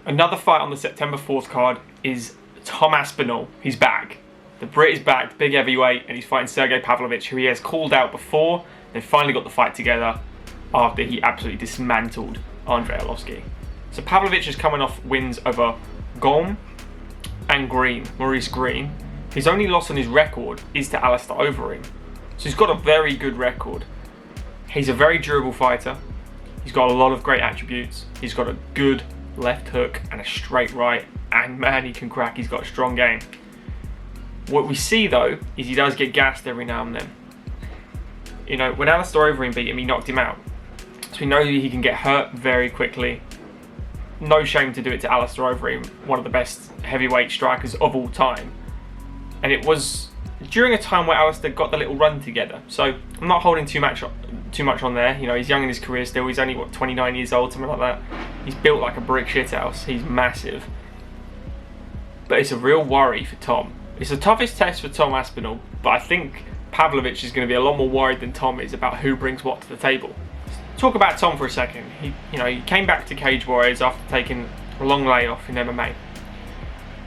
Another fight on the September 4th card is Tom Aspinall. He's back. The Brit is back, the big heavyweight, and he's fighting Sergei Pavlovich, who he has called out before. They finally got the fight together after he absolutely dismantled Andrei Arlovski. So Pavlovich is coming off wins over Gom and Maurice Green. His only loss on his record is to Alistair Overeem. So he's got a very good record. He's a very durable fighter. He's got a lot of great attributes. He's got a good left hook and a straight right. And man, he can crack. He's got a strong game. What we see though, is he does get gassed every now and then. You know, when Alistair Overeem beat him, he knocked him out. So we know he can get hurt very quickly. No shame to do it to Alistair Overeem, one of the best heavyweight strikers of all time. And it was during a time where Alistair got the little run together. So I'm not holding too much on there. You know, he's young in his career still. He's only, what, 29 years old, something like that. He's built like a brick shithouse. He's massive. But it's a real worry for Tom. It's the toughest test for Tom Aspinall, but I think Pavlovich is going to be a lot more worried than Tom is about who brings what to the table. Talk about Tom for a second. He came back to Cage Warriors after taking a long layoff in MMA.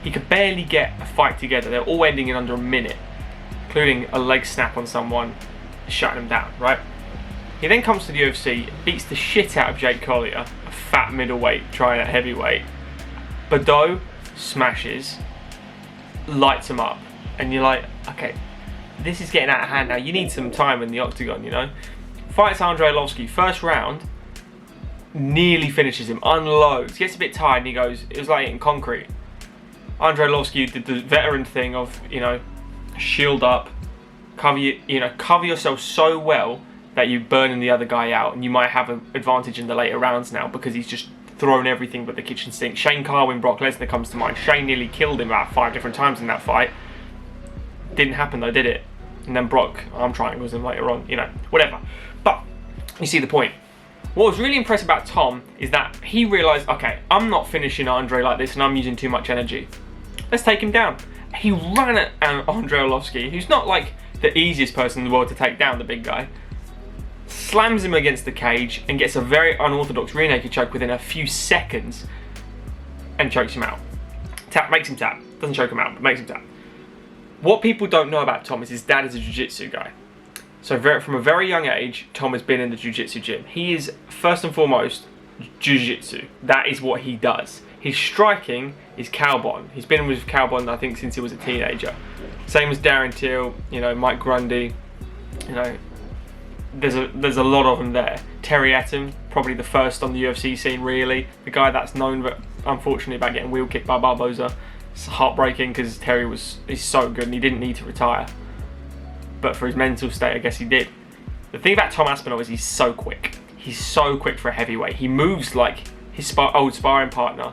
He could barely get a fight together. They're all ending in under a minute, including a leg snap on someone, shutting him down, right? He then comes to the UFC, beats the shit out of Jake Collier, a fat middleweight trying at heavyweight. Bordeaux smashes, lights him up, and you're like, okay, this is getting out of hand now. You need some time in the octagon, you know? Fights Andrei Arlovski, first round, nearly finishes him, unloads, gets a bit tired, and he goes, it was like hitting concrete. Andrei Arlovski did the veteran thing of, you know, shield up, cover yourself so well that you're burning the other guy out, and you might have an advantage in the later rounds now because he's just thrown everything but the kitchen sink. Shane Carwin, Brock Lesnar comes to mind. Shane nearly killed him about 5 different times in that fight. Didn't happen though, did it? And then Brock arm triangles him later on, you know, whatever. But you see the point. What was really impressive about Tom is that he realised, okay, I'm not finishing Andrei like this and I'm using too much energy. Let's take him down. He ran at Andrei Arlovski, who's not like the easiest person in the world to take down, the big guy. Slams him against the cage and gets a very unorthodox rear naked choke within a few seconds and chokes him out. Makes him tap. Doesn't choke him out, but makes him tap. What people don't know about Tom is his dad is a jiu-jitsu guy. So from a very young age, Tom has been in the jiu-jitsu gym. He is, first and foremost, jiu-jitsu. That is what he does. His striking is Cowbon. He's been with Cowbon, I think, since he was a teenager. Same as Darren Till, you know, Mike Grundy, you know, there's a lot of them there. Terry Etten, probably the first on the UFC scene, really. The guy that's known, unfortunately, about getting wheel kicked by Barboza. It's heartbreaking because Terry he's so good and he didn't need to retire. But for his mental state, I guess he did. The thing about Tom Aspinall is he's so quick. He's so quick for a heavyweight. He moves like his old sparring partner,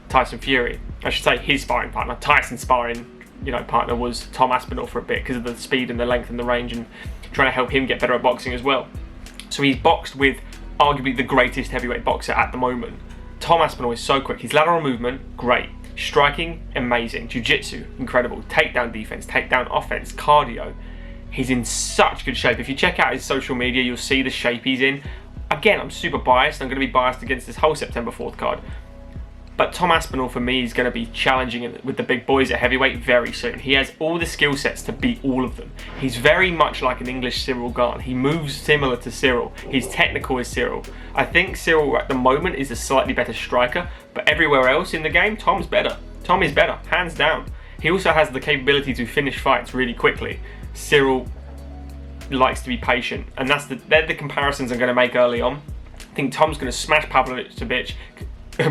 Tyson Fury. I should say his sparring partner. Tyson's sparring, partner was Tom Aspinall for a bit because of the speed and the length and the range and trying to help him get better at boxing as well. So he's boxed with arguably the greatest heavyweight boxer at the moment. Tom Aspinall is so quick. His lateral movement, great. Striking, amazing. Jiu-jitsu, incredible. Takedown defense, takedown offense, cardio. He's in such good shape. If you check out his social media, you'll see the shape he's in. Again, I'm super biased. I'm going to be biased against this whole September 4th card. But Tom Aspinall, for me, is going to be challenging with the big boys at heavyweight very soon. He has all the skill sets to beat all of them. He's very much like an English Cyril Gane. He moves similar to Cyril. He's technical as Cyril. I think Cyril, at the moment, is a slightly better striker. But everywhere else in the game, Tom's better. Tom is better, hands down. He also has the capability to finish fights really quickly. Cyril likes to be patient. And they're the comparisons I'm going to make early on. I think Tom's going to smash Pavlovich to bitch. He's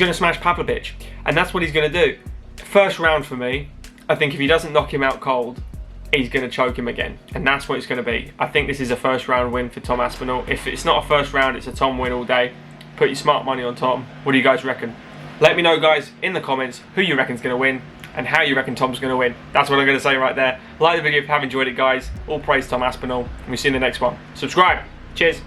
going to smash Pavlovich, and that's what he's going to do. First round for me, I think if he doesn't knock him out cold, he's going to choke him again, and that's what it's going to be. I think this is a first round win for Tom Aspinall. If it's not a first round, it's a Tom win all day. Put your smart money on Tom. What do you guys reckon? Let me know, guys, in the comments who you reckon's going to win and how you reckon Tom's going to win. That's what I'm going to say right there. Like the video if you have enjoyed it, guys. All praise Tom Aspinall, and we'll see you in the next one. Subscribe. Cheers.